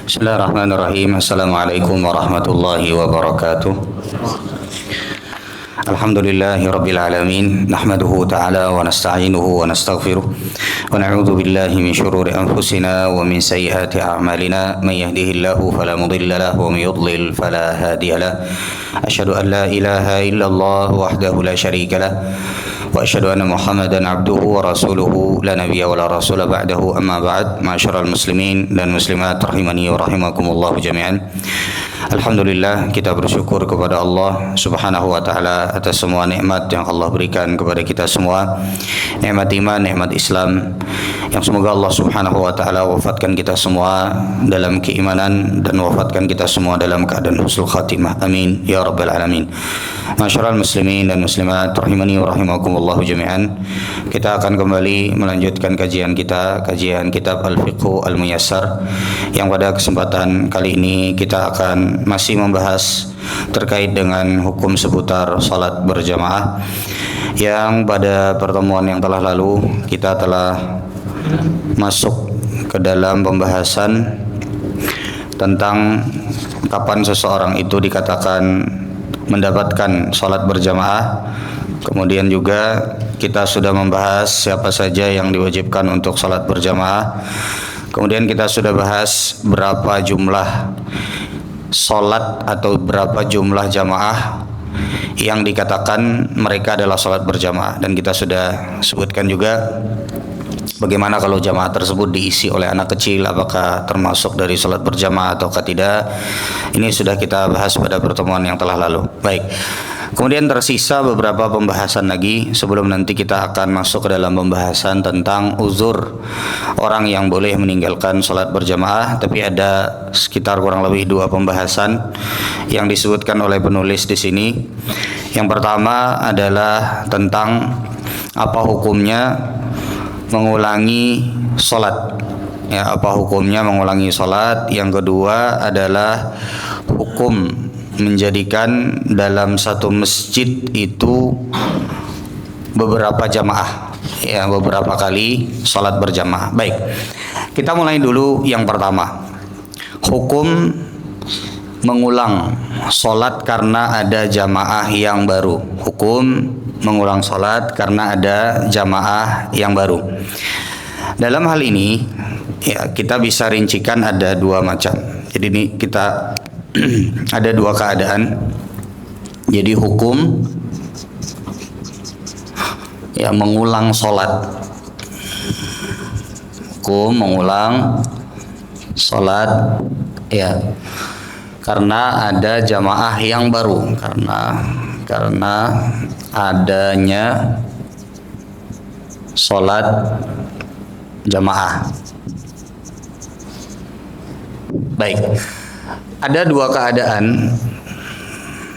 Bismillahirrahmanirrahim. Assalamualaikum warahmatullahi wabarakatuh. Alhamdulillahi rabbil alamin. Nahmaduhu ta'ala wa nasta'inuhu wa nastaghfiruh. Wa na'udzu billahi min shururi anfusina wa min sayyiati a'malina. Man yahdihillahu fala mudilla lahu wa man yudlil fala hadiya lahu. Asyhadu an la ilaha illallah wahdahu la syarika lahu. Wa asyhadu anna Muhammadan abduhu wa rasuluhu la nabiyya wa la rasula ba'dahu, amma ba'd. Ma'asyiral muslimin dan muslimat rahimani wa rahimakumullah jami'an. Alhamdulillah, kita bersyukur kepada Allah Subhanahu wa taala atas semua nikmat yang Allah berikan kepada kita semua. Nikmat iman, nikmat Islam, yang semoga Allah Subhanahu wa taala wafatkan kita semua dalam keimanan dan wafatkan kita semua dalam keadaan husnul khatimah. Amin ya rabbal alamin. Ma'asyiral muslimin dan muslimat rahimani wa rahimakumullah jami'an. Kita akan kembali melanjutkan kajian kita, kajian kitab Al-Fiqhu Al-Muyassar, yang pada kesempatan kali ini kita akan masih membahas terkait dengan hukum seputar salat berjamaah, yang pada pertemuan yang telah lalu kita telah masuk ke dalam pembahasan tentang kapan seseorang itu dikatakan mendapatkan salat berjamaah. Kemudian juga kita sudah membahas siapa saja yang diwajibkan untuk salat berjamaah. Kemudian kita sudah bahas berapa jumlah salat atau berapa jumlah jamaah yang dikatakan mereka adalah salat berjamaah, dan kita sudah sebutkan juga bagaimana kalau jamaah tersebut diisi oleh anak kecil, apakah termasuk dari salat berjamaah ataukah tidak. Ini sudah kita bahas pada pertemuan yang telah lalu. Baik. Kemudian tersisa beberapa pembahasan lagi sebelum nanti kita akan masuk ke dalam pembahasan tentang uzur orang yang boleh meninggalkan salat berjamaah. Tapi ada sekitar kurang lebih 2 pembahasan yang disebutkan oleh penulis di sini. Yang pertama adalah tentang apa hukumnya mengulangi salat. Ya, apa hukumnya mengulangi salat? Yang kedua adalah hukum menjadikan dalam satu masjid itu beberapa jamaah, ya, beberapa kali salat berjamaah. Baik, kita mulai dulu yang pertama, hukum mengulang salat karena ada jamaah yang baru. Hukum mengulang salat karena ada jamaah yang baru. Dalam hal ini, ya, kita bisa rincikan ada 2 macam. Jadi ini kita ada 2 keadaan. Jadi hukum ya mengulang salat, hukum mengulang salat ya karena ada jamaah yang baru, karena adanya salat jamaah. Baik. Ada 2 keadaan.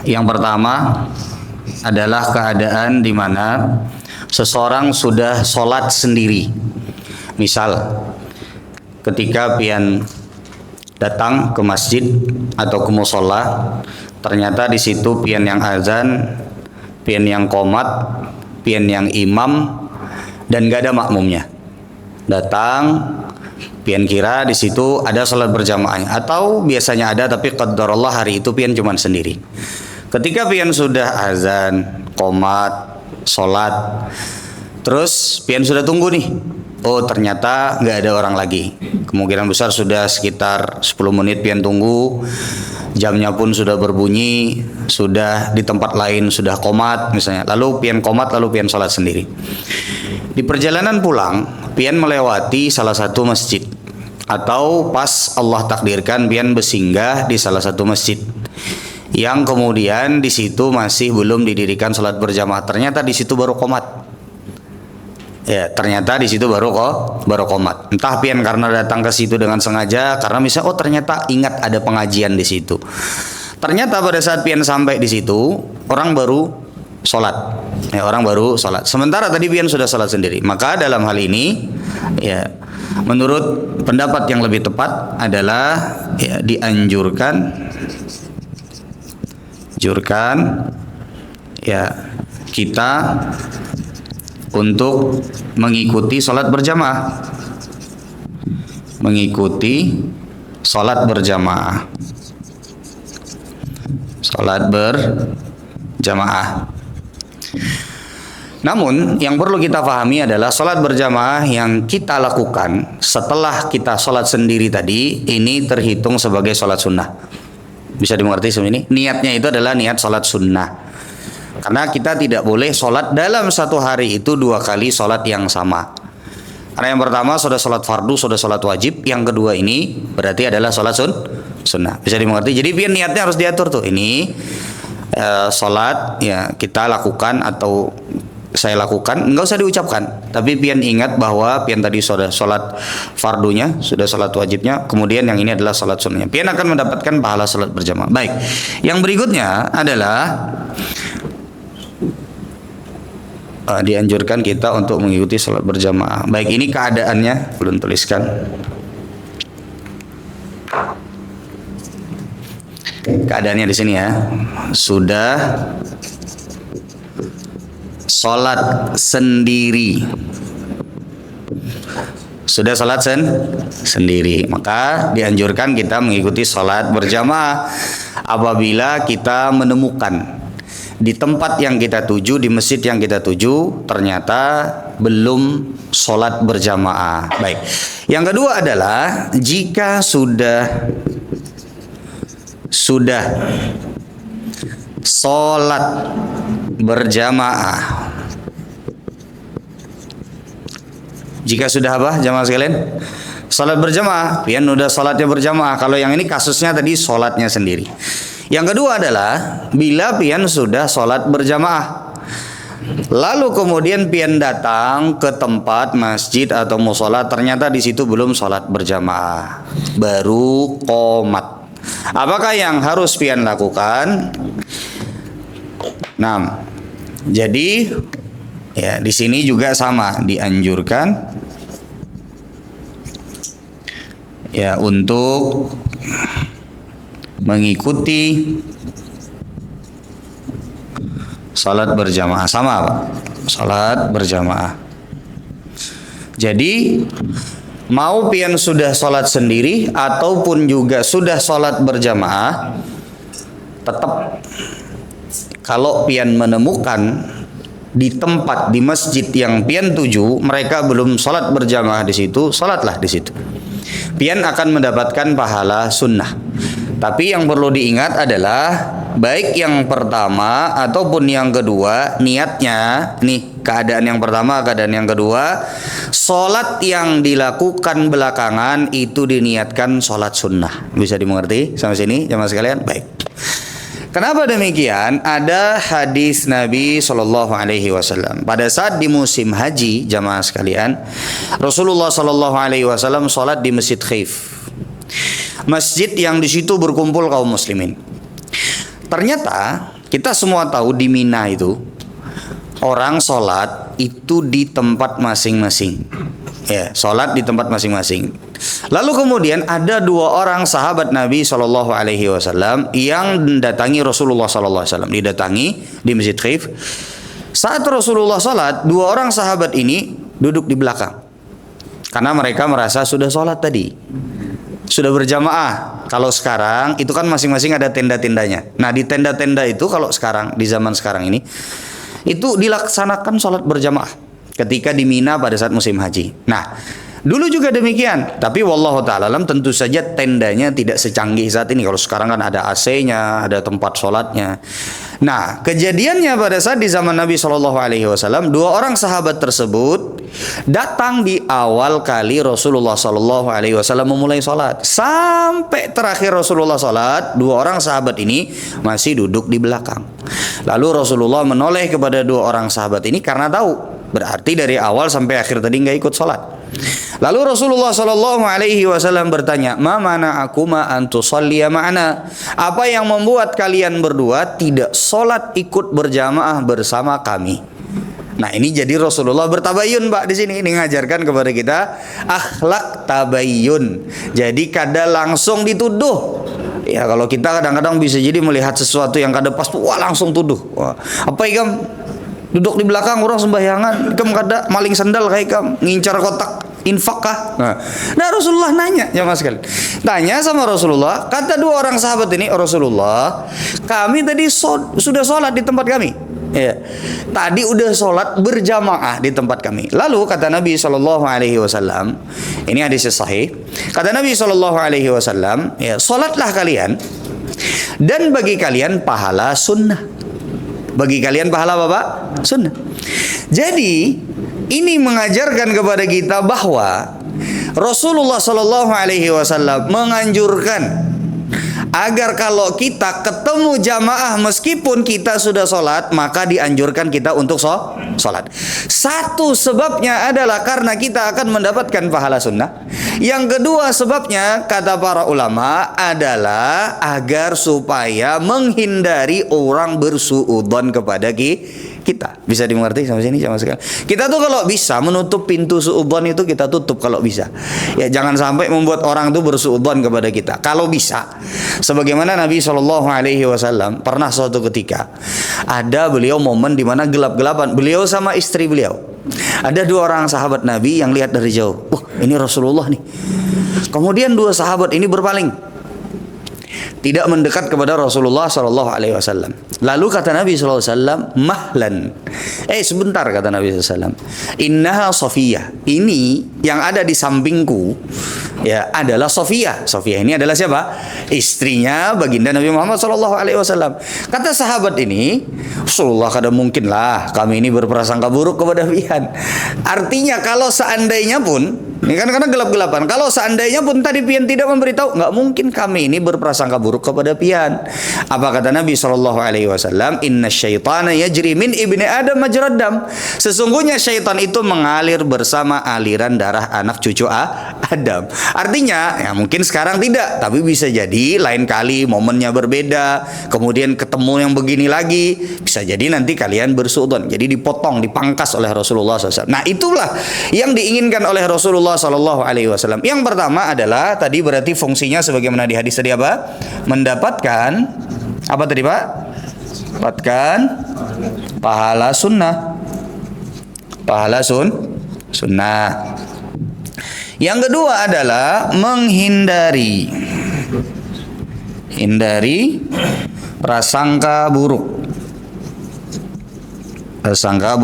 Yang pertama adalah keadaan di mana seseorang sudah sholat sendiri. Misal, ketika pian datang ke masjid atau ke musola, ternyata di situ pian yang azan, pian yang qomat, pian yang imam, dan gak ada makmumnya. Datang, pian kira di situ ada salat berjamaahnya, atau biasanya ada tapi qadarullah hari itu pian cuman sendiri. Ketika pian sudah azan, qomat, salat, terus pian sudah tunggu nih. Oh, ternyata nggak ada orang lagi. Kemungkinan besar sudah sekitar 10 menit pian tunggu. Jamnya pun sudah berbunyi, sudah di tempat lain sudah qomat misalnya. Lalu pian qomat, lalu pian salat sendiri. Di perjalanan pulang, pian melewati salah satu masjid, atau pas Allah takdirkan pian bersinggah di salah satu masjid yang kemudian di situ masih belum didirikan salat berjamaah. Ternyata di situ baru qomat. Ya, ternyata di situ baru qomat. Entah pian karena datang ke situ dengan sengaja, karena misalnya ternyata ingat ada pengajian di situ. Ternyata pada saat pian sampai di situ orang baru sholat, ya, orang baru sholat. Sementara tadi pian sudah sholat sendiri. Maka dalam hal ini, ya, menurut pendapat yang lebih tepat adalah ya, dianjurkan ya kita untuk mengikuti sholat berjamaah, mengikuti Salat berjamaah. Salat berjamaah. Namun yang perlu kita pahami adalah salat berjamaah yang kita lakukan setelah kita salat sendiri tadi, ini terhitung sebagai salat sunnah. Bisa dimengerti seperti ini? Niatnya itu adalah niat salat sunnah. Karena kita tidak boleh salat dalam satu hari itu dua kali salat yang sama. Karena yang pertama sudah salat fardu, sudah salat wajib. Yang kedua ini berarti adalah salat sunnah. Bisa dimengerti? Jadi biar niatnya harus diatur tuh. Ini salat ya kita lakukan atau saya lakukan, enggak usah diucapkan, tapi pian ingat bahwa pian tadi sudah salat fardunya, sudah salat wajibnya, kemudian yang ini adalah salat sunnahnya. Pian akan mendapatkan pahala salat berjamaah. Baik. Yang berikutnya adalah dianjurkan kita untuk mengikuti salat berjamaah. Baik, ini keadaannya belum tuliskan. Keadaannya di sini ya. Sudah salat sendiri. Sudah salat sendiri, maka dianjurkan kita mengikuti salat berjamaah apabila kita menemukan di tempat yang kita tuju, di masjid yang kita tuju ternyata belum salat berjamaah. Baik. Yang kedua adalah jika sudah salat berjamaah. Jika sudah apa jamaah sekalian? Salat berjamaah, pian udah salatnya berjamaah. Kalau yang ini kasusnya tadi salatnya sendiri. Yang kedua adalah bila pian sudah salat berjamaah, lalu kemudian pian datang ke tempat masjid atau mushola, ternyata di situ belum salat berjamaah, baru qomat. Apakah yang harus pian lakukan? Nah, jadi ya di sini juga sama, dianjurkan ya untuk mengikuti salat berjamaah. Sama Pak, salat berjamaah. Jadi mau pian sudah salat sendiri ataupun juga sudah salat berjamaah, tetap kalau pian menemukan di tempat di masjid yang pian tuju mereka belum salat berjamaah di situ, salatlah di situ. Pian akan mendapatkan pahala sunnah. Tapi yang perlu diingat adalah baik yang pertama ataupun yang kedua, niatnya nih, keadaan yang pertama, keadaan yang kedua, salat yang dilakukan belakangan itu diniatkan salat sunnah. Bisa dimengerti sampai sini jemaah sekalian? Baik. Kenapa demikian? Ada hadis Nabi Shallallahu Alaihi Wasallam pada saat di musim haji, jamaah sekalian, Rasulullah Shallallahu Alaihi Wasallam sholat di Masjid Khaif, masjid yang di situ berkumpul kaum muslimin. Ternyata kita semua tahu di Mina itu orang sholat itu di tempat masing-masing, ya, sholat di tempat masing-masing. Lalu kemudian ada dua orang sahabat Nabi Shallallahu Alaihi Wasallam yang mendatangi Rasulullah Shallallahu Alaihi Wasallam, didatangi di Masjid Khaif. Saat Rasulullah sholat, dua orang sahabat ini duduk di belakang karena mereka merasa sudah sholat tadi, sudah berjamaah. Kalau sekarang itu kan masing-masing ada tenda-tendanya. Nah di tenda-tenda itu kalau sekarang di zaman sekarang ini itu dilaksanakan sholat berjamaah ketika di Mina pada saat musim haji. Nah dulu juga demikian, tapi wallahu ta'ala alam tentu saja tendanya tidak secanggih saat ini. Kalau sekarang kan ada AC-nya, ada tempat sholatnya. Nah, kejadiannya pada saat di zaman Nabi Shallallahu Alaihi Wasallam, dua orang sahabat tersebut datang di awal kali Rasulullah Shallallahu Alaihi Wasallam memulai sholat. Sampai terakhir Rasulullah sholat, dua orang sahabat ini masih duduk di belakang. Lalu Rasulullah menoleh kepada dua orang sahabat ini karena tahu, berarti dari awal sampai akhir tadi nggak ikut sholat. Lalu Rasulullah Shallallahu Alaihi Wasallam bertanya, "Ma mana aku ma antusalliya ma'ana?" Apa yang membuat kalian berdua tidak sholat ikut berjamaah bersama kami? Nah ini jadi Rasulullah bertabayun Pak di sini. Ini ngajarkan kepada kita akhlak tabayun. Jadi kada langsung dituduh. Ya kalau kita kadang-kadang bisa jadi melihat sesuatu yang kada pas, wah langsung tuduh. Wah, apa ikam? Duduk di belakang orang sembahyangan, ikam kada maling sandal kayak ikam, ngincar kotak infak kah? Nah Rasulullah nanya, jamaah sekalian. Tanya sama Rasulullah, kata dua orang sahabat ini, Rasulullah, kami tadi sudah sholat di tempat kami. Ya. Tadi udah sholat berjamaah di tempat kami. Lalu kata Nabi SAW, ini hadis sahih. Kata Nabi SAW, ya, sholatlah kalian dan bagi kalian pahala sunnah. Bagi kalian pahala apa? Sunnah. Jadi ini mengajarkan kepada kita bahwa Rasulullah SAW menganjurkan agar kalau kita ketemu jamaah meskipun kita sudah sholat, maka dianjurkan kita untuk sholat. Satu sebabnya adalah karena kita akan mendapatkan pahala sunnah. Yang kedua sebabnya, kata para ulama, adalah agar supaya menghindari orang bersuudzon kepada kita. Bisa dimengerti sampai sini sama sekali. Kita tuh kalau bisa menutup pintu suudzon itu kita tutup kalau bisa. Ya jangan sampai membuat orang tuh bersuudzon kepada kita. Kalau bisa. Sebagaimana Nabi SAW pernah suatu ketika ada beliau momen di mana gelap-gelapan. Beliau sama istri beliau. Ada dua orang sahabat Nabi yang lihat dari jauh. Ini Rasulullah nih. Kemudian dua sahabat ini berpaling, tidak mendekat kepada Rasulullah SAW. Lalu kata Nabi SAW, mahlan. Sebentar, kata Nabi SAW. Innaha Sofiyah. Ini yang ada di sampingku, ya, adalah Sofiyah. Sofiyah ini adalah siapa? Istrinya baginda Nabi Muhammad SAW. Kata sahabat ini, Rasulullah, kada mungkin lah kami ini berprasangka buruk kepada pian. Artinya kalau seandainya pun, ini kan karena gelap-gelapan, kalau seandainya pun tadi pian tidak memberitahu, nggak mungkin kami ini berprasangka buruk kepada pian. Apa kata Nabi SAW? Inna syaitana yajri min ibni Adam majrad dam. Sesungguhnya syaitan itu mengalir bersama aliran darah anak cucu Adam. Artinya, ya mungkin sekarang tidak, tapi bisa jadi lain kali momennya berbeda, kemudian ketemu yang begini lagi, bisa jadi nanti kalian bersuudzon. Jadi dipotong, dipangkas oleh Rasulullah SAW. Nah itulah yang diinginkan oleh Rasulullah SAW. Yang pertama adalah tadi berarti fungsinya sebagaimana di hadis tadi apa? Mendapatkan apa tadi Pak? Dapatkan pahala sunnah. Pahala sunnah. Yang kedua adalah menghindari prasangka buruk. Prasangka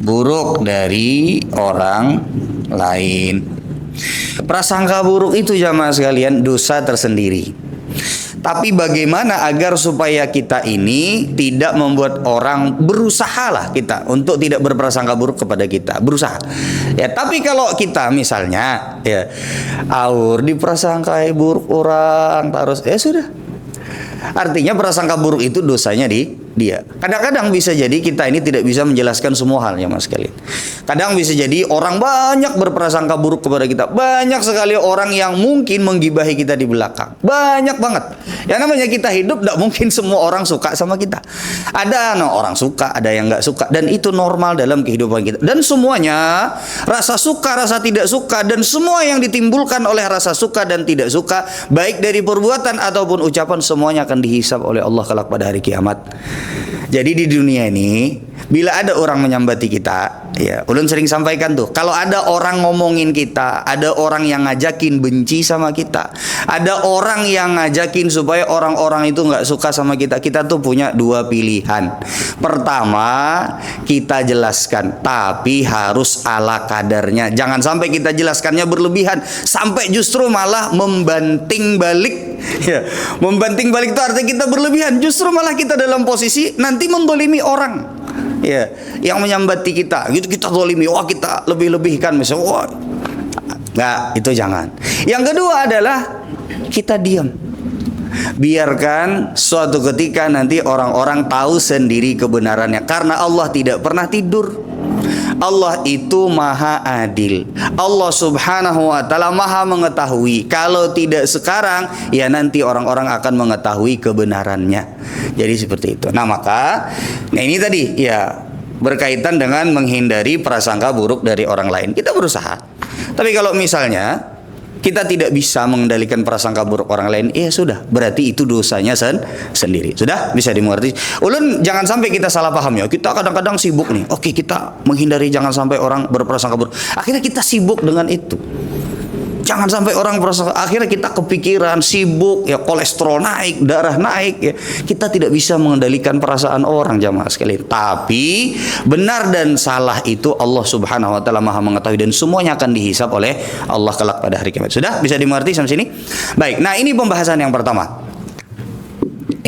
buruk dari orang lain. Prasangka buruk itu jamaah sekalian dosa tersendiri. Tapi bagaimana agar supaya kita ini tidak membuat orang berusaha lah kita untuk tidak berprasangka buruk kepada kita, berusaha. Ya, tapi kalau kita misalnya ya diprasangkai buruk orang terus, ya sudah. Artinya prasangka buruk itu dosanya di dia. Kadang-kadang bisa jadi kita ini tidak bisa menjelaskan semua hal ya mas sekalian. Kadang bisa jadi orang banyak berprasangka buruk kepada kita. Banyak sekali orang yang mungkin menggibahi kita di belakang. Banyak banget. Ya namanya kita hidup, tidak mungkin semua orang suka sama kita. Ada orang suka, ada yang nggak suka, dan itu normal dalam kehidupan kita. Dan semuanya rasa suka, rasa tidak suka, dan semua yang ditimbulkan oleh rasa suka dan tidak suka, baik dari perbuatan ataupun ucapan, semuanya akan dihisab oleh Allah kelak pada hari kiamat. Jadi di dunia ini, bila ada orang menyambati kita, ya, ulun sering sampaikan tuh, kalau ada orang ngomongin kita, ada orang yang ngajakin benci sama kita, ada orang yang ngajakin supaya orang-orang itu nggak suka sama kita, kita tuh punya dua pilihan. Pertama, kita jelaskan, tapi harus ala kadarnya. Jangan sampai kita jelaskannya berlebihan, sampai justru malah membanting balik. Ya, membanting balik itu artinya kita berlebihan. Justru malah kita dalam posisi nanti mendolimi orang, ya, yang menyambati kita. Gitu kita dolimi, wah kita lebih-lebihkan misalnya, wah, nggak, itu jangan. Yang kedua adalah kita diam. Biarkan suatu ketika nanti orang-orang tahu sendiri kebenarannya. Karena Allah tidak pernah tidur. Allah itu maha adil. Allah subhanahu wa ta'ala maha mengetahui. Kalau tidak sekarang, ya nanti orang-orang akan mengetahui kebenarannya. Jadi seperti itu. Nah maka, ini tadi ya berkaitan dengan menghindari prasangka buruk dari orang lain. Kita berusaha. Tapi kalau misalnya kita tidak bisa mengendalikan prasangka buruk orang lain, ya sudah, berarti itu dosanya sendiri. Sudah bisa dimengerti. Ulun jangan sampai kita salah paham ya. Kita kadang-kadang sibuk nih. Oke, kita menghindari jangan sampai orang berprasangka buruk. Akhirnya kita sibuk dengan itu. Jangan sampai orang berprasangka, akhirnya kita kepikiran, sibuk, ya kolesterol naik, darah naik, ya. Kita tidak bisa mengendalikan perasaan orang, jamaah sekalian. Tapi benar dan salah itu Allah Subhanahu wa taala Maha mengetahui, dan semuanya akan dihisab oleh Allah kelak pada hari kiamat. Sudah bisa dimengerti sampai sini? Baik. Nah, ini pembahasan yang pertama.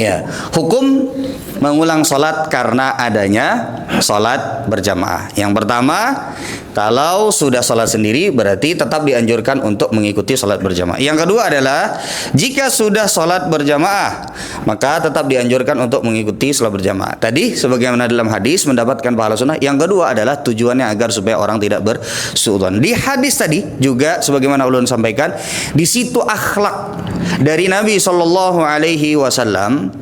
Ya, hukum mengulang sholat karena adanya sholat berjamaah. Yang pertama, kalau sudah sholat sendiri berarti tetap dianjurkan untuk mengikuti sholat berjamaah. Yang kedua adalah jika sudah sholat berjamaah maka tetap dianjurkan untuk mengikuti sholat berjamaah. Tadi sebagaimana dalam hadis mendapatkan pahala sunnah. Yang kedua adalah tujuannya agar supaya orang tidak bersuudzon. Di hadis tadi juga sebagaimana ulun sampaikan, di situ akhlak dari Nabi Shallallahu Alaihi Wasallam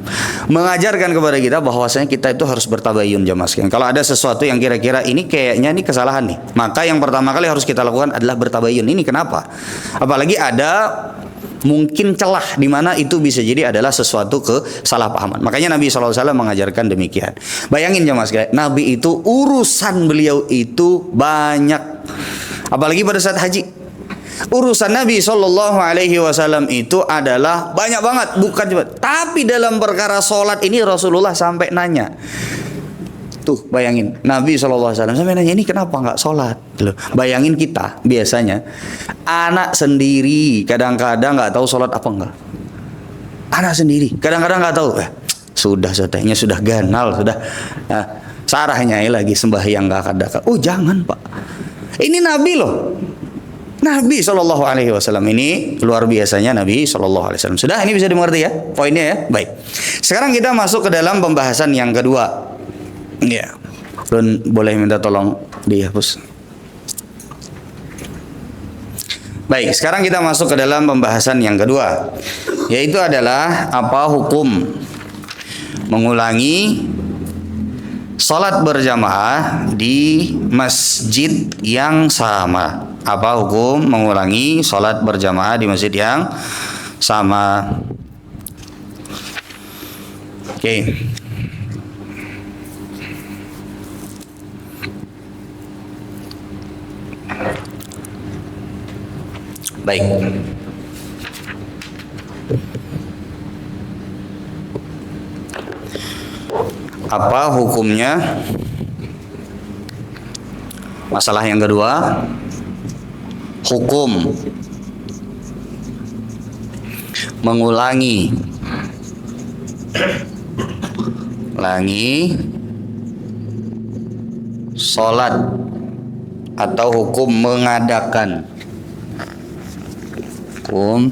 mengajarkan kepada kita bahwasanya kita itu harus bertabayun, jamaah sekalian. Kalau ada sesuatu yang kira-kira ini kayaknya ini kesalahan nih, maka yang pertama kali harus kita lakukan adalah bertabayun. Ini kenapa? Apalagi ada mungkin celah di mana itu bisa jadi adalah sesuatu kesalahpahaman. Makanya Nabi SAW mengajarkan demikian. Bayangin jamaah sekalian, Nabi itu urusan beliau itu banyak, apalagi pada saat haji. Urusan Nabi Shallallahu Alaihi Wasallam itu adalah banyak banget, bukan cuma. Tapi dalam perkara sholat ini Rasulullah sampai nanya. Tuh bayangin, Nabi Shallallahu Alaihi Wasallam sampai nanya, ini kenapa nggak sholat? Loh, bayangin kita biasanya anak sendiri kadang-kadang nggak tahu sholat apa enggak. Anak sendiri kadang-kadang nggak tahu. Sudah setehnya sudah ganal sudah. Nah, sarahnya lagi sembahyang nggak ada. Oh jangan pak, ini Nabi loh. Nabi Shallallahu Alaihi Wasallam ini luar biasanya Nabi Shallallahu Alaihi Wasallam. Sudah, ini bisa dimengerti ya poinnya ya. Baik. Sekarang kita masuk ke dalam pembahasan yang kedua. Ya, Lun boleh minta tolong dihapus. Baik, sekarang kita masuk ke dalam pembahasan yang kedua, yaitu adalah apa hukum mengulangi sholat berjamaah di masjid yang sama. Apa hukum mengulangi sholat berjamaah di masjid yang sama? Oke. Baik. Apa hukumnya? Masalah yang kedua, hukum mengulangi sholat atau hukum mengadakan, hukum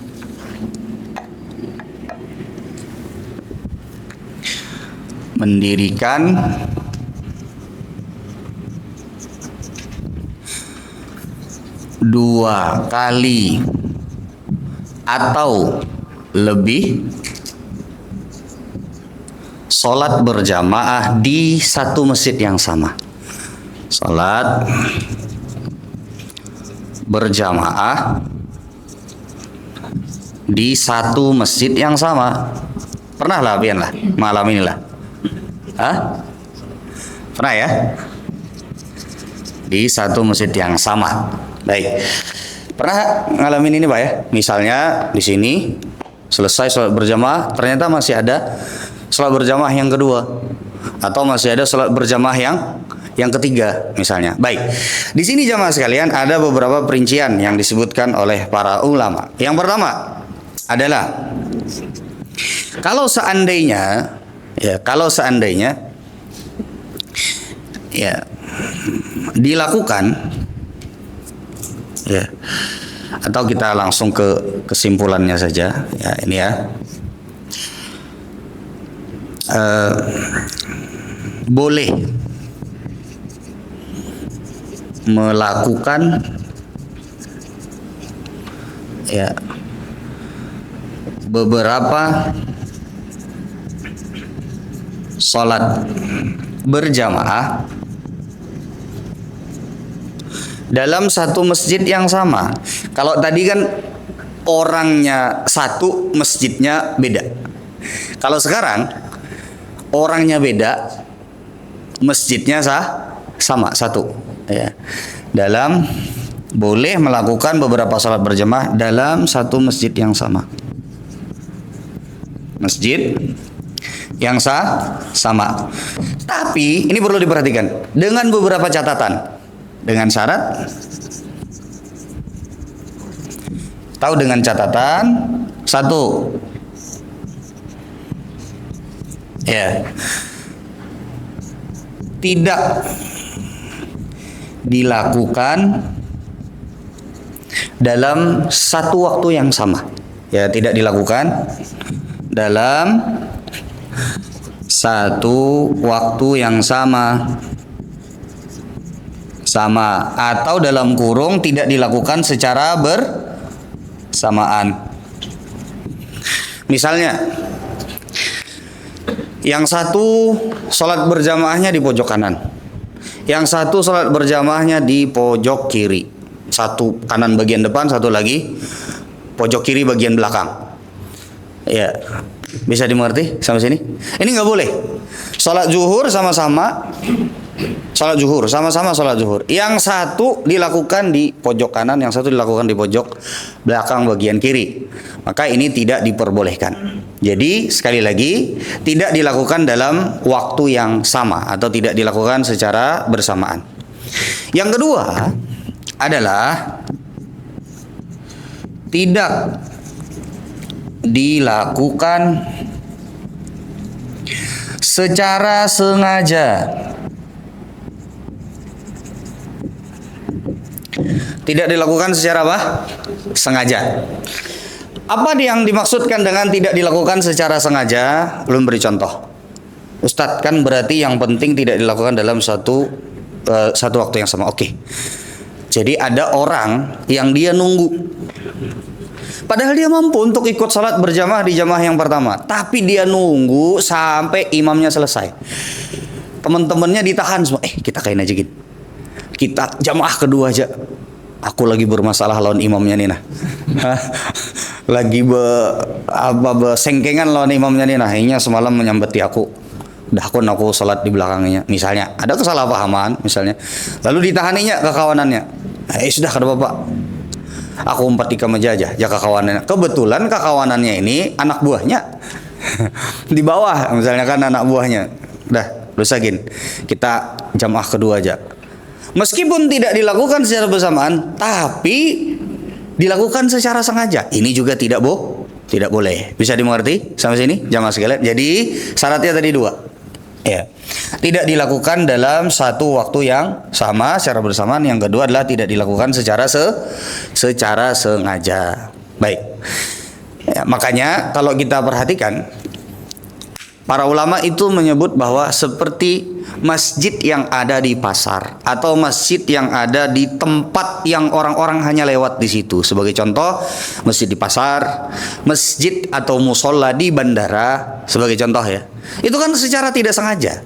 mendirikan dua kali atau lebih sholat berjamaah di satu masjid yang sama. Sholat berjamaah di satu masjid yang sama. Pernah lah pian lah malam inilah. Hah? Pernah ya? Di satu masjid yang sama. Baik. Pernah ngalamin ini Pak ya? Misalnya di sini selesai sholat berjamaah, ternyata masih ada sholat berjamaah yang kedua, atau masih ada sholat berjamaah yang ketiga misalnya. Baik. Di sini jamaah sekalian ada beberapa perincian yang disebutkan oleh para ulama. Yang pertama adalah kalau seandainya dilakukan ya, atau kita langsung ke kesimpulannya saja ya, ini ya, boleh melakukan ya beberapa sholat berjamaah dalam satu masjid yang sama. Kalau tadi kan orangnya satu, masjidnya beda. Kalau sekarang orangnya beda, masjidnya sama satu. Ya. Dalam boleh melakukan beberapa salat berjamaah dalam satu masjid yang sama. Masjid yang sama. Tapi ini perlu diperhatikan dengan beberapa catatan. Dengan syarat, tahu, dengan catatan satu, ya, tidak dilakukan dalam satu waktu yang sama. Ya, tidak dilakukan dalam satu waktu yang sama, atau dalam kurung tidak dilakukan secara bersamaan. Misalnya, yang satu sholat berjamaahnya di pojok kanan, yang satu sholat berjamaahnya di pojok kiri. Satu kanan bagian depan, satu lagi pojok kiri bagian belakang. Ya, bisa dimengerti sampai sini? Ini nggak boleh. Sholat zuhur sama-sama sholat zuhur. Yang satu dilakukan di pojok kanan, yang satu dilakukan di pojok belakang bagian kiri. Maka ini tidak diperbolehkan. Jadi sekali lagi, tidak dilakukan dalam waktu yang sama atau tidak dilakukan secara bersamaan. Yang kedua adalah tidak dilakukan secara sengaja. Tidak dilakukan secara apa? Sengaja. Apa yang dimaksudkan dengan tidak dilakukan secara sengaja? Belum beri contoh. Ustadz, kan berarti yang penting tidak dilakukan dalam satu waktu yang sama. Oke. Jadi ada orang yang dia nunggu, padahal dia mampu untuk ikut salat berjamaah di jamaah yang pertama, tapi dia nunggu sampai imamnya selesai. Teman-temannya ditahan semua. Kita kain aja gitu. Kita jamaah kedua aja. Aku lagi bermasalah lawan imamnya nih nah. Lagi sengkengan lawan imamnya nih nah. Ini semalam menyambeti aku. Udah aku salat di belakangnya. Misalnya ada kesalahpahaman misalnya. Lalu ditahaninya ke kawanannya. Sudah kata bapak, aku umpat di aja jaga kawanannya. Kebetulan kawanannya ini anak buahnya. Di bawah misalnya kan anak buahnya. Udah, rusagin. Kita jamaah kedua aja. Meskipun tidak dilakukan secara bersamaan, tapi dilakukan secara sengaja. Ini juga tidak boleh. Bisa dimengerti sampai sini jamaah sekalian? Jadi syaratnya tadi dua. Ya. Tidak dilakukan dalam satu waktu yang sama secara bersamaan. Yang kedua adalah tidak dilakukan secara sengaja. Baik. Ya, makanya kalau kita perhatikan, para ulama itu menyebut bahwa seperti masjid yang ada di pasar atau masjid yang ada di tempat yang orang-orang hanya lewat di situ. Sebagai contoh, masjid di pasar, masjid atau musola di bandara, sebagai contoh ya. Itu kan secara tidak sengaja.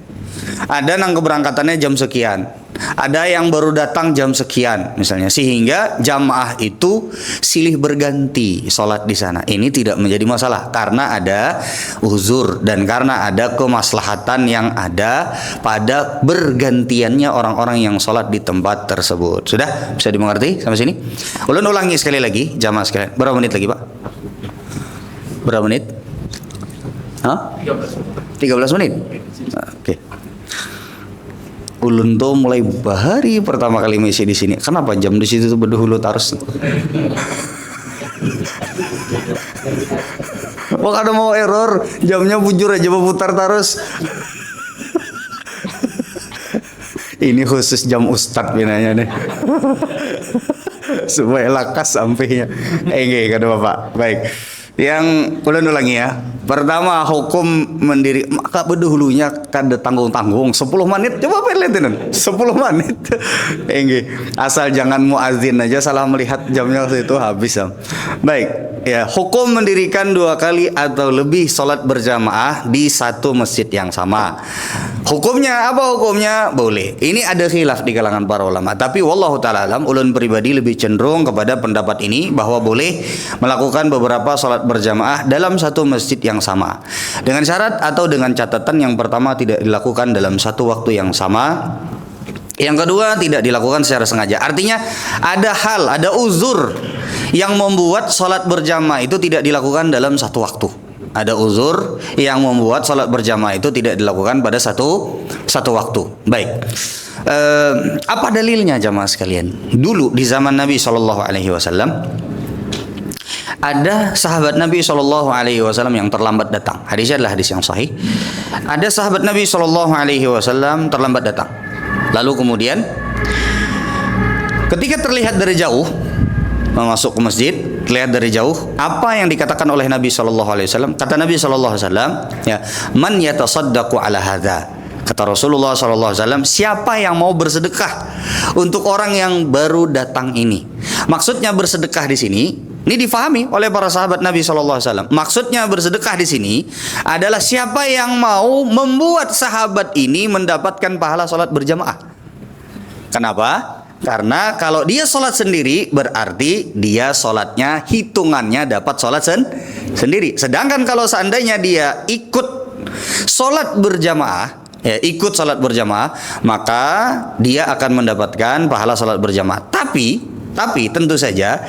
Ada yang keberangkatannya jam sekian, ada yang baru datang jam sekian misalnya, sehingga jamaah itu silih berganti sholat di sana. Ini tidak menjadi masalah karena ada uzur dan karena ada kemaslahatan yang ada pada bergantiannya orang-orang yang sholat di tempat tersebut. Sudah bisa dimengerti sampai sini? Ulun ulangi sekali lagi jamaah sekalian. Berapa menit lagi Pak? Berapa menit? 13 menit. Oke. Ulun tuh mulai bahari pertama kali misi di sini. Kenapa jam di situ tuh berdahulu terus? Wah, ada mau error, jamnya bujur aja berputar terus. Ini khusus jam ustadz binanya nih. Supaya lakas sampainya. Kata Bapak. Baik. Yang ulun ulangi ya. Pertama, hukum mendiri maka berdahulunya kada tanggung-tanggung 10 menit. Coba lihatin 10 menit. Asal jangan muazin aja salah melihat jamnya itu habis. Baik, ya, hukum mendirikan 2 kali atau lebih sholat berjamaah di satu masjid yang sama. Hukumnya apa hukumnya? Boleh. Ini ada khilaf di kalangan para ulama. Tapi wallahu ta'ala alam, ulun pribadi lebih cenderung kepada pendapat ini bahwa boleh melakukan beberapa salat berjamaah dalam satu masjid yang sama. Dengan syarat atau dengan catatan yang pertama tidak dilakukan dalam satu waktu yang sama. Yang kedua tidak dilakukan secara sengaja. Artinya ada uzur yang membuat salat berjamaah itu tidak dilakukan dalam satu waktu. Ada uzur yang membuat salat berjamaah itu tidak dilakukan pada satu waktu. Baik. Apa dalilnya jamaah sekalian? Dulu di zaman Nabi Shallallahu Alaihi Wasallam ada sahabat Nabi Shallallahu Alaihi Wasallam yang terlambat datang. Hadisnya adalah hadis yang sahih. Ada sahabat Nabi Shallallahu Alaihi Wasallam terlambat datang. Lalu kemudian ketika terlihat dari jauh masuk ke masjid, terlihat dari jauh apa yang dikatakan oleh Nabi Shallallahu Alaihi Wasallam. Kata Nabi Shallallahu Alaihi Wasallam, ya, man yatasaddaqu ala hadza. Kata Rasulullah Shallallahu Alaihi Wasallam, siapa yang mau bersedekah untuk orang yang baru datang ini? Maksudnya bersedekah di sini, ini difahami oleh para sahabat Nabi Shallallahu Alaihi Wasallam. Maksudnya bersedekah di sini adalah siapa yang mau membuat sahabat ini mendapatkan pahala salat berjamaah. Kenapa? Karena kalau dia sholat sendiri berarti dia sholatnya hitungannya dapat sholat sendiri. Sedangkan kalau seandainya dia ikut sholat berjamaah, ikut sholat berjamaah, maka dia akan mendapatkan pahala sholat berjamaah. Tapi tentu saja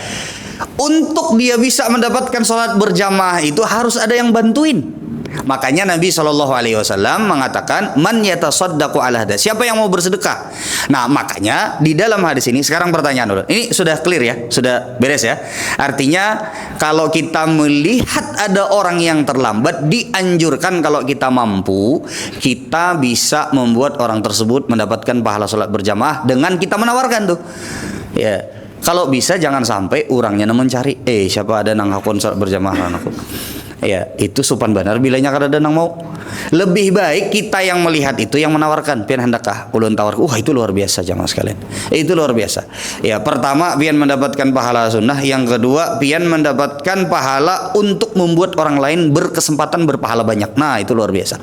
untuk dia bisa mendapatkan sholat berjamaah itu harus ada yang bantuin. Makanya Nabi Shallallahu Alaihi Wasallam mengatakan man yatasaddaqu ala hadza. Siapa yang mau bersedekah? Nah, makanya di dalam hadis ini sekarang pertanyaan dulu. Ini sudah clear ya, sudah beres ya. Artinya kalau kita melihat ada orang yang terlambat, dianjurkan kalau kita mampu, kita bisa membuat orang tersebut mendapatkan pahala sholat berjamaah dengan kita menawarkan tuh. Ya, kalau bisa jangan sampai orangnya mencari, siapa ada nang hakun sholat berjamaah anakku. Ya, itu sopan benar bilanya kada ada nang mau. Lebih baik kita yang melihat itu yang menawarkan. Pian hendakkah ulun tawar. Itu luar biasa jamaah sekalian. Itu luar biasa. Ya, pertama pian mendapatkan pahala sunnah, yang kedua pian mendapatkan pahala untuk membuat orang lain berkesempatan berpahala banyak. Nah, itu luar biasa.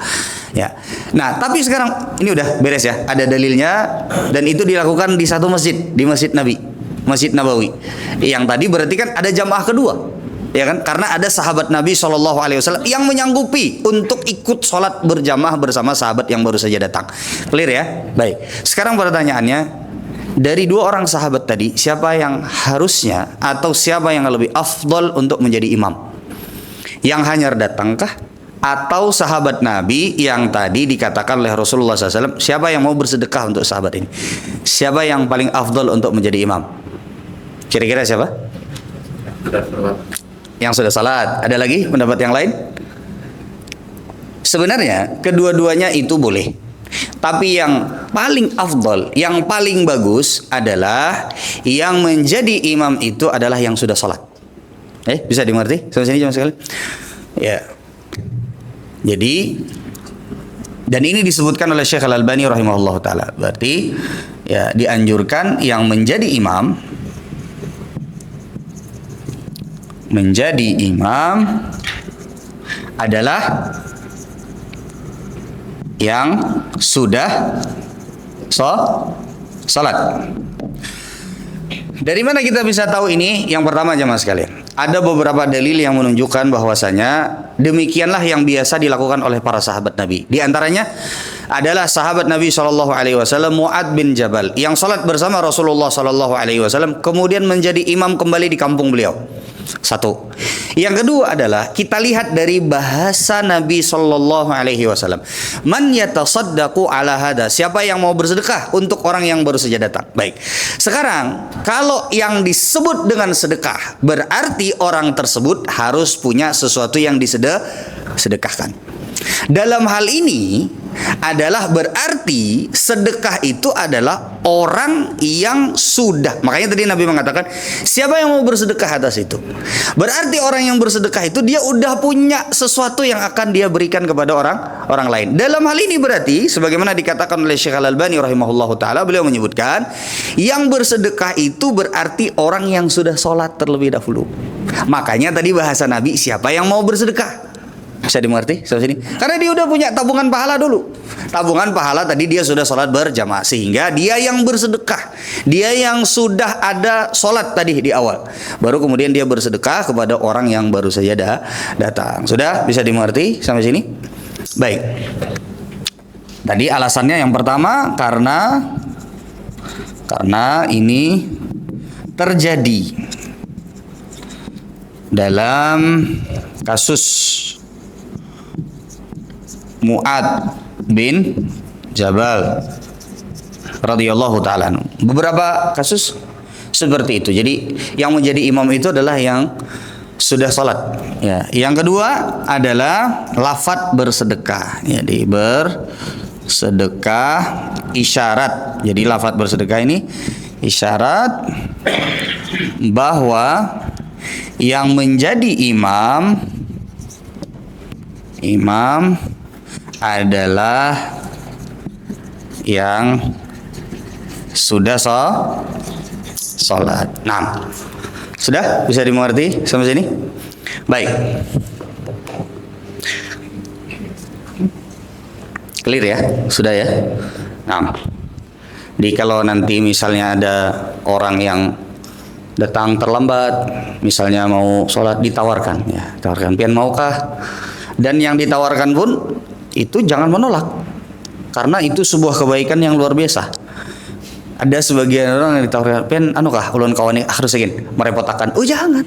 Ya. Nah, tapi sekarang ini udah beres ya. Ada dalilnya dan itu dilakukan di satu masjid, di Masjid Nabi, Masjid Nabawi. Yang tadi berarti kan ada jamaah kedua. Ya kan, karena ada sahabat Nabi Shallallahu Alaihi Wasallam yang menyanggupi untuk ikut sholat berjamaah bersama sahabat yang baru saja datang. Clear ya? Baik. Sekarang pertanyaannya, dari dua orang sahabat tadi, siapa yang harusnya atau siapa yang lebih afdol untuk menjadi imam? Yang hanya datangkah? Atau sahabat Nabi yang tadi dikatakan oleh Rasulullah SAW, siapa yang mau bersedekah untuk sahabat ini? Siapa yang paling afdol untuk menjadi imam? Kira-kira siapa? Yang sudah salat. Ada lagi pendapat yang lain? Sebenarnya kedua-duanya itu boleh. Tapi yang paling afdol, yang paling bagus adalah yang menjadi imam itu adalah yang sudah salat. Bisa dimengerti? Sampai sini jam sekali. Ya. Jadi, dan ini disebutkan oleh Syekh Al-Albani rahimahullah taala. Berarti ya dianjurkan yang menjadi imam adalah yang sudah salat. Dari mana kita bisa tahu ini? Yang pertama jemaah sekalian, ada beberapa dalil yang menunjukkan bahwasanya demikianlah yang biasa dilakukan oleh para sahabat Nabi. Di antaranya adalah sahabat Nabi Shallallahu Alaihi Wasallam Mu'ad bin Jabal yang salat bersama Rasulullah Shallallahu Alaihi Wasallam kemudian menjadi imam kembali di kampung beliau. Satu. Yang kedua adalah kita lihat dari bahasa Nabi Shallallahu Alaihi Wasallam. Man yatasaddaqu ala hada. Siapa yang mau bersedekah untuk orang yang baru saja datang. Baik. Sekarang kalau yang disebut dengan sedekah berarti orang tersebut harus punya sesuatu yang disedekahkan. Dalam hal ini adalah berarti sedekah itu adalah orang yang sudah. Makanya tadi Nabi mengatakan siapa yang mau bersedekah atas itu. Berarti orang yang bersedekah itu dia udah punya sesuatu yang akan dia berikan kepada orang lain. Dalam hal ini berarti sebagaimana dikatakan oleh Syekh Al-Albani rahimahullahu taala, beliau menyebutkan yang bersedekah itu berarti orang yang sudah sholat terlebih dahulu. Makanya tadi bahasa Nabi siapa yang mau bersedekah. Bisa dimengerti sampai sini? Karena dia udah punya tabungan pahala dulu. Tabungan pahala tadi dia sudah sholat berjamaah, sehingga dia yang bersedekah, dia yang sudah ada sholat tadi di awal, baru kemudian dia bersedekah kepada orang yang baru saja datang. Sudah bisa dimengerti sampai sini? Baik. Tadi alasannya yang pertama karena ini terjadi dalam kasus Mu'ad bin Jabal radhiyallahu taala. Beberapa kasus seperti itu. Jadi yang menjadi imam itu adalah yang sudah sholat. Ya. Yang kedua adalah lafadz bersedekah. Jadi bersedekah isyarat. Jadi lafadz bersedekah ini isyarat bahwa yang menjadi imam adalah yang sudah sholat. Nah, sudah bisa dimengerti sampai sini? Baik. Clear ya? Sudah ya? Nah, jadi kalau nanti misalnya ada orang yang datang terlambat, misalnya mau sholat, ditawarkan, ya, tawarkan, pian maukah? Dan yang ditawarkan pun itu jangan menolak, karena itu sebuah kebaikan yang luar biasa. Ada sebagian orang yang ditawarkan, pian anukah ulun kawan harus segini, merepotakan. Oh jangan.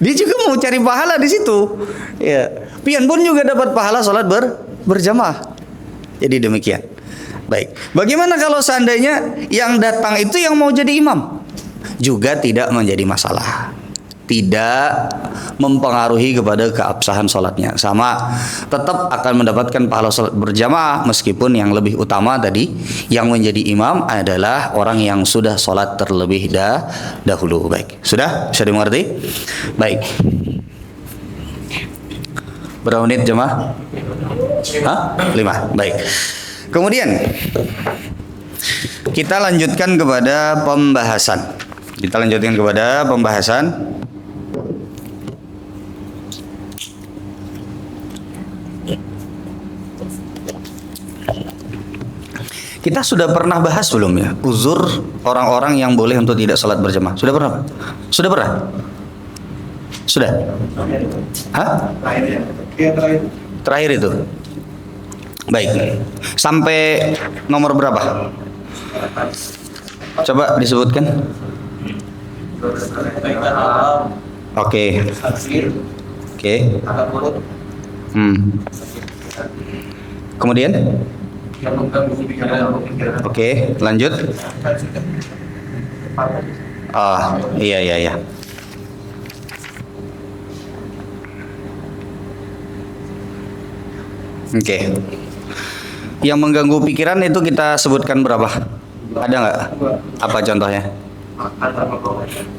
Dia juga mau cari pahala di situ. Ya, pian pun juga dapat pahala sholat berjamaah. Jadi demikian. Baik. Bagaimana kalau seandainya yang datang itu yang mau jadi imam? Juga tidak menjadi masalah, tidak mempengaruhi kepada keabsahan sholatnya. Sama, tetap akan mendapatkan pahala sholat berjamaah, meskipun yang lebih utama tadi yang menjadi imam adalah orang yang sudah sholat terlebih dahulu. Baik, sudah bisa dimengerti? Baik. Berapa menit jemaah? 5. Baik. Kemudian kita lanjutkan kepada pembahasan. Kita sudah pernah bahas belum ya? Uzur orang-orang yang boleh untuk tidak sholat berjamaah. Sudah pernah? Sudah? Hah? Terakhir itu. Baik. Sampai nomor berapa? Coba disebutkan. Oke. Kemudian? Oke, lanjut. Iya. Oke. Yang mengganggu pikiran itu kita sebutkan berapa? Ada nggak? Apa contohnya?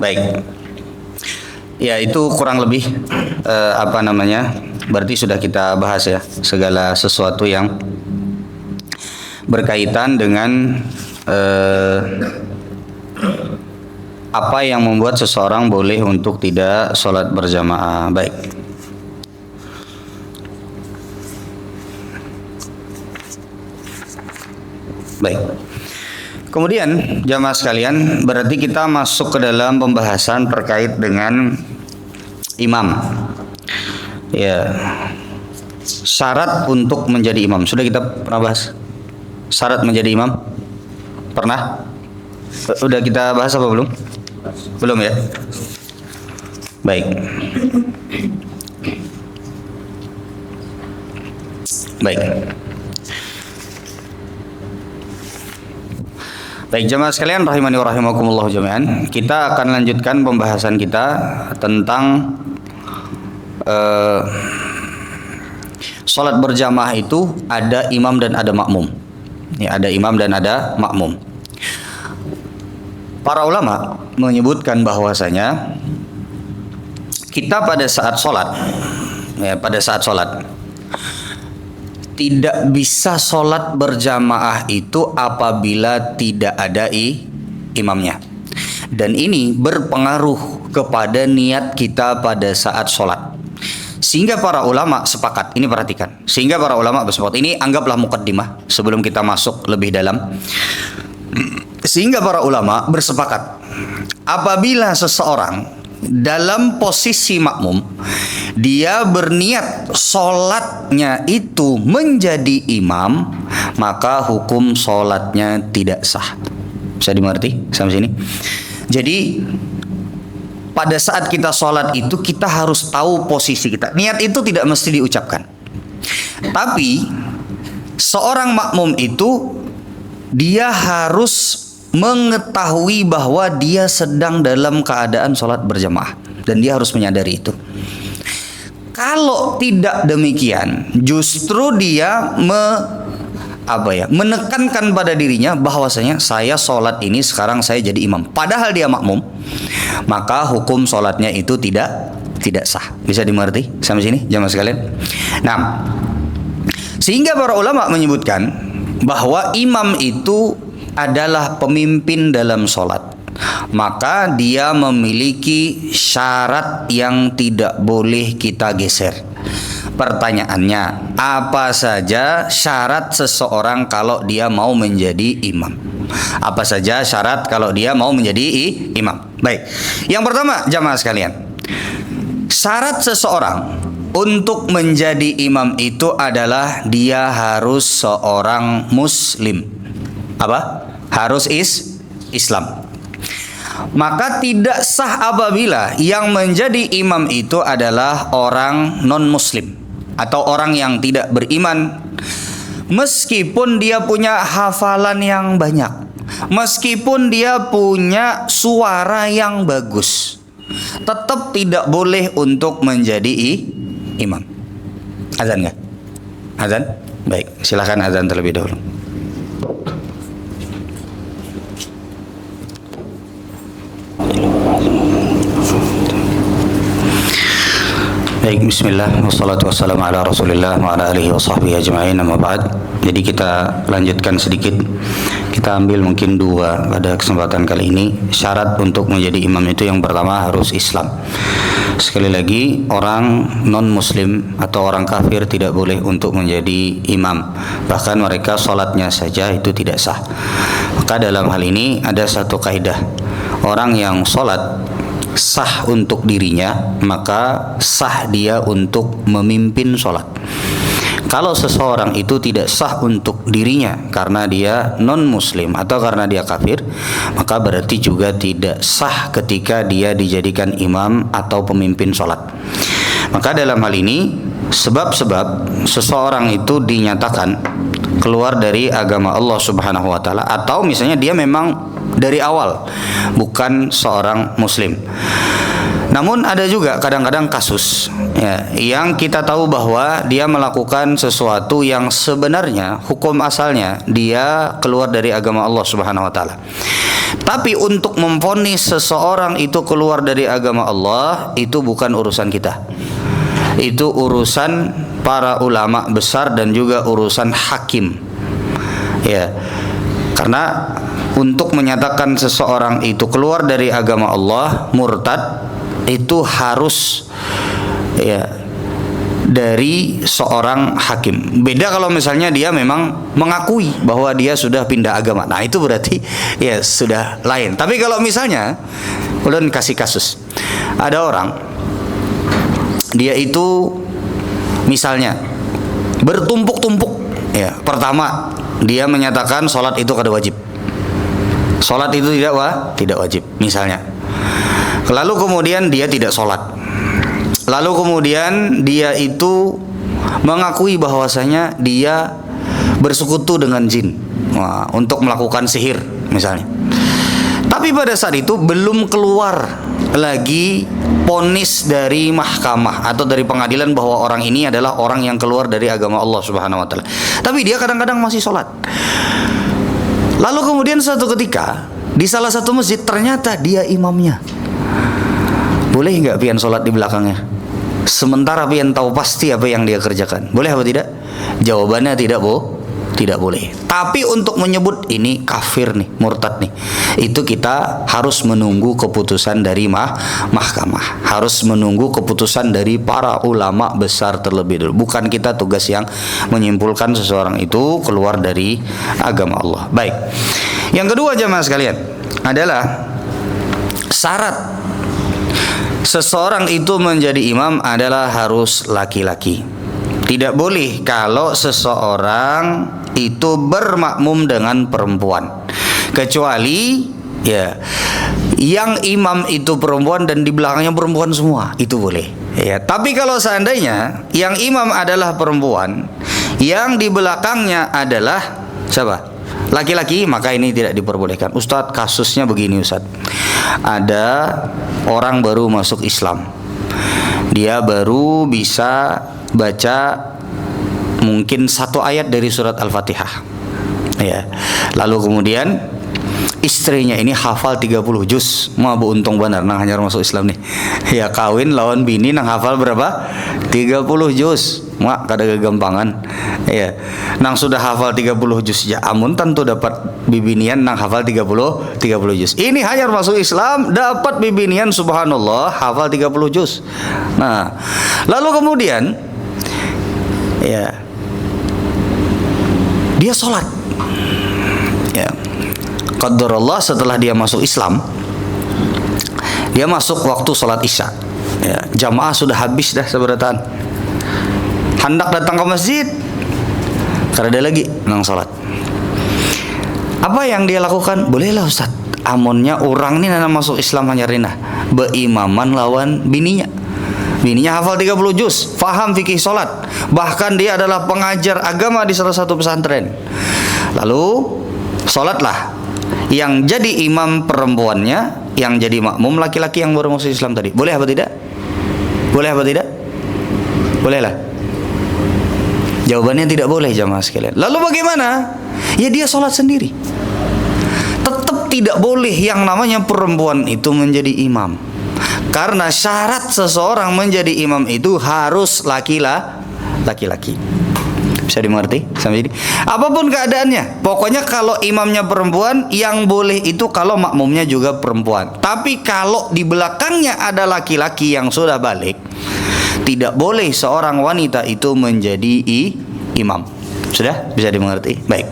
Baik. Ya, itu kurang lebih berarti sudah kita bahas ya, segala sesuatu yang berkaitan dengan apa yang membuat seseorang boleh untuk tidak sholat berjamaah. Baik. Kemudian jamaah sekalian, berarti kita masuk ke dalam pembahasan terkait dengan imam. Ya. Syarat untuk menjadi imam. Sudah kita pernah bahas syarat menjadi imam? Pernah? Udah kita bahas apa belum? Belum ya? Baik. Baik jemaah sekalian rahimani wa rahimakumullah jami'an. Kita akan lanjutkan pembahasan kita tentang sholat berjamaah itu ada imam dan ada makmum. Ya, ada imam dan ada makmum. Para ulama menyebutkan bahwasanya kita pada saat sholat tidak bisa sholat berjamaah itu apabila tidak ada imamnya. Dan ini berpengaruh kepada niat kita pada saat sholat. Sehingga para ulama sepakat, ini perhatikan. Sehingga para ulama bersepakat, ini anggaplah mukaddimah sebelum kita masuk lebih dalam. Sehingga para ulama bersepakat, apabila seseorang dalam posisi makmum, dia berniat sholatnya itu menjadi imam, maka hukum sholatnya tidak sah. Bisa dimengerti sampai sini? Jadi pada saat kita sholat itu kita harus tahu posisi kita. Niat itu tidak mesti diucapkan. Tapi seorang makmum itu dia harus mengetahui bahwa dia sedang dalam keadaan sholat berjamaah dan dia harus menyadari itu. Kalau tidak demikian, justru dia menekankan pada dirinya bahwasanya saya sholat ini sekarang saya jadi imam, padahal dia makmum, maka hukum sholatnya itu tidak sah. Bisa dimengerti sampai sini jamaah sekalian? Nah, sehingga para ulama menyebutkan bahwa imam itu adalah pemimpin dalam sholat, maka dia memiliki syarat yang tidak boleh kita geser. Pertanyaannya, apa saja syarat seseorang kalau dia mau menjadi imam? Apa saja syarat kalau dia mau menjadi imam? Baik, yang pertama jamaah sekalian, syarat seseorang untuk menjadi imam itu adalah dia harus seorang muslim. Apa? Harus Islam. Maka tidak sah apabila yang menjadi imam itu adalah orang non-muslim atau orang yang tidak beriman, meskipun dia punya hafalan yang banyak, meskipun dia punya suara yang bagus, tetap tidak boleh untuk menjadi imam. Azan nggak? Azan? Baik, silakan azan terlebih dahulu. Baik, bismillah, wassalatu wassalamu ala rasulillah wa ala alihi wa sahbihi ajma'in, amma ba'd. Jadi kita lanjutkan sedikit. Kita ambil mungkin dua pada kesempatan kali ini. Syarat untuk menjadi imam itu yang pertama harus Islam. Sekali lagi, orang non-muslim atau orang kafir tidak boleh untuk menjadi imam. Bahkan mereka sholatnya saja itu tidak sah. Maka dalam hal ini ada satu kaidah. Orang yang sholat sah untuk dirinya, maka sah dia untuk memimpin sholat. Kalau seseorang itu tidak sah untuk dirinya karena dia non-muslim atau karena dia kafir, maka berarti juga tidak sah ketika dia dijadikan imam atau pemimpin sholat. Maka dalam hal ini, sebab-sebab seseorang itu dinyatakan keluar dari agama Allah Subhanahu wa Ta'ala, atau misalnya dia memang dari awal bukan seorang muslim. Namun ada juga kadang-kadang kasus yang kita tahu bahwa dia melakukan sesuatu yang sebenarnya hukum asalnya dia keluar dari agama Allah Subhanahu wa Ta'ala. Tapi untuk memvonis seseorang itu keluar dari agama Allah, itu bukan urusan kita. Itu urusan para ulama besar dan juga urusan hakim. Ya. Karena untuk menyatakan seseorang itu keluar dari agama Allah, murtad, itu harus dari seorang hakim. Beda kalau misalnya dia memang mengakui bahwa dia sudah pindah agama. Nah, itu berarti sudah lain. Tapi kalau misalnya, ulun kasih kasus. Ada orang, dia itu misalnya bertumpuk-tumpuk. Pertama, dia menyatakan sholat itu kada wajib. Sholat itu tidak wajib, misalnya. Lalu kemudian dia tidak sholat. Lalu kemudian dia itu mengakui bahwasanya dia bersekutu dengan jin untuk melakukan sihir, misalnya. Tapi pada saat itu belum keluar lagi vonis dari mahkamah atau dari pengadilan bahwa orang ini adalah orang yang keluar dari agama Allah Subhanahu wa Ta'ala. Tapi dia kadang-kadang masih sholat. Lalu kemudian suatu ketika di salah satu masjid ternyata dia imamnya. Boleh nggak pian sholat di belakangnya? Sementara pian tahu pasti apa yang dia kerjakan. Boleh apa tidak? Jawabannya tidak tidak boleh. Tapi untuk menyebut ini kafir nih, murtad nih, itu kita harus menunggu keputusan dari mahkamah, harus menunggu keputusan dari para ulama besar terlebih dulu. Bukan kita tugas yang menyimpulkan seseorang itu keluar dari agama Allah. Baik. Yang kedua jamaah sekalian adalah syarat seseorang itu menjadi imam adalah harus laki-laki. Tidak boleh kalau seseorang itu bermakmum dengan perempuan, kecuali ya yang imam itu perempuan dan di belakangnya perempuan semua, itu boleh ya. Tapi kalau seandainya yang imam adalah perempuan, yang di belakangnya adalah siapa? Laki-laki, maka ini tidak diperbolehkan. Ustadz, kasusnya begini Ustadz, ada orang baru masuk Islam, dia baru bisa baca mungkin 1 ayat dari surat Al-Fatihah ya. Lalu kemudian istrinya ini hafal 30 juz. Mau untung benar nang hanya masuk Islam nih ya, kawin lawan bini nang hafal berapa? 30 juz. Mak kada kegampangan ya. Nang sudah hafal 30 juz ya, amun tentu dapat bibinian nang hafal 30 juz. Ini hanya masuk Islam dapat bibinian subhanallah hafal 30 juz. Nah, lalu kemudian ya dia sholat ya. Qadarullah setelah dia masuk Islam, dia masuk waktu sholat isya ya. Jamaah sudah habis dah seberataan, hendak datang ke masjid, karena ada lagi nang sholat. Apa yang dia lakukan? Bolehlah Ustaz, amonnya orang ini nana masuk Islam hanya rina beimaman lawan bininya. Bininya hafal 30 juz, faham fikih sholat, bahkan dia adalah pengajar agama di salah satu pesantren. Lalu sholatlah yang jadi imam perempuannya, yang jadi makmum laki-laki yang baru masuk Islam tadi. Boleh apa tidak? Boleh apa tidak? Bolehlah. Jawabannya tidak boleh jamaah sekalian. Lalu bagaimana? Ya dia sholat sendiri. Tetap tidak boleh yang namanya perempuan itu menjadi imam. Karena syarat seseorang menjadi imam itu harus laki-laki. Bisa dimengerti sampai ini? Apapun keadaannya, pokoknya kalau imamnya perempuan, yang boleh itu kalau makmumnya juga perempuan. Tapi kalau di belakangnya ada laki-laki yang sudah balik, tidak boleh seorang wanita itu menjadi imam. Sudah bisa dimengerti? Baik.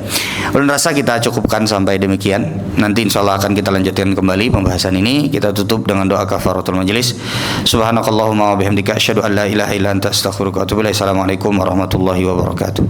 Ulun rasa kita cukupkan sampai demikian. Nanti insyaallah akan kita lanjutkan kembali pembahasan ini. Kita tutup dengan doa kafaratul majelis. Subhanakallahumma wa bihamdika asyhadu an la ilaha illa anta astaghfiruka wa atubu ilaik. Assalamualaikum warahmatullahi wabarakatuh.